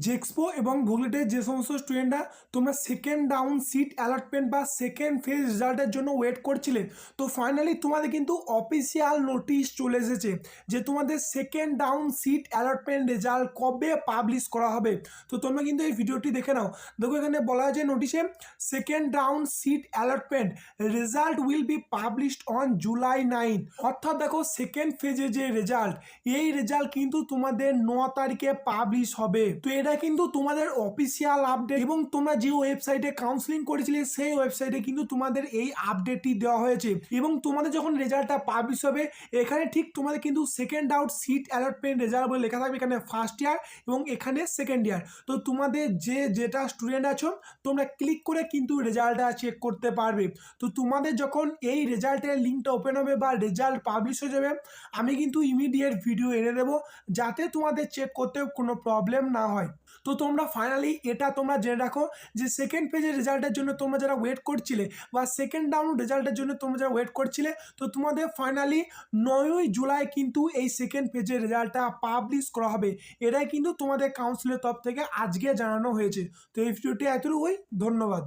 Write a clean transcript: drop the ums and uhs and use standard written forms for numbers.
জেক্সপো এবং ভুগলিতে যে সমস্ত স্টুডেন্টরা তোমরা সেকেন্ড ডাউন সিট অ্যালটমেন্ট বা সেকেন্ড ফেজ রেজাল্টের জন্য ওয়েট করছিলে, তো ফাইনালি তোমাদের কিন্তু অফিসিয়াল নোটিশ চলে এসেছে যে তোমাদের second down sit allotment result কবে পাবলিশ করা হবে। তো তোমরা কিন্তু এই ভিডিওটি দেখে নাও। দেখো এখানে বলা আছে নোটিশে, second down sit allotment result will be published on July 9। অর্থাৎ দেখো সেকেন্ড ফেজে যে রেজাল্ট, এই রেজাল্ট কিন্তু তোমাদের 9 তারিখে পাবলিশ হবে। তো এটা কিন্তু তোমাদের অফিসিয়াল আপডেট এবং তোমরা যে ওয়েবসাইটে কাউন্সিলিং করেছিলে সেই ওয়েবসাইটে কিন্তু তোমাদের এই আপডেটটি দেওয়া হয়েছে। এবং তোমাদের যখন রেজাল্টটা পাবলিশ হবে, এখানে ঠিক তোমাদের কিন্তু সেকেন্ড আউট সিট অ্যালটমেন্ট রেজাল্ট বলে লেখা থাকবে, এখানে ফার্স্ট ইয়ার এবং এখানে সেকেন্ড ইয়ার। তো তোমাদের যেটা স্টুডেন্ট আছো তোমরা ক্লিক করে কিন্তু রেজাল্টটা চেক করতে পারবে। তো তোমাদের যখন এই রেজাল্টের লিঙ্কটা ওপেন হবে বা রেজাল্ট পাবলিশ হয়ে যাবে, আমি কিন্তু ইমিডিয়েট ভিডিও এনে দেবো যাতে তোমাদের চেক করতে কোনো প্রবলেম না হয়। তো তোমরা ফাইনালি এটা তোমরা জেনে রাখো যে সেকেন্ড পেজের রেজাল্টের জন্য তোমরা যারা ওয়েট করছিলে বা সেকেন্ড ডাউন রেজাল্টের জন্য তোমরা যারা ওয়েট করছিলে, তো তোমাদের ফাইনালি 9ই জুলাই কিন্তু এই সেকেন্ড পেজের রেজাল্টটা পাবলিশ করা হবে। এটাই কিন্তু তোমাদের কাউন্সিলের তরফ থেকে আজকে জানানো হয়েছে। তো এই ভিডিওটি এতটুকুই, ধন্যবাদ।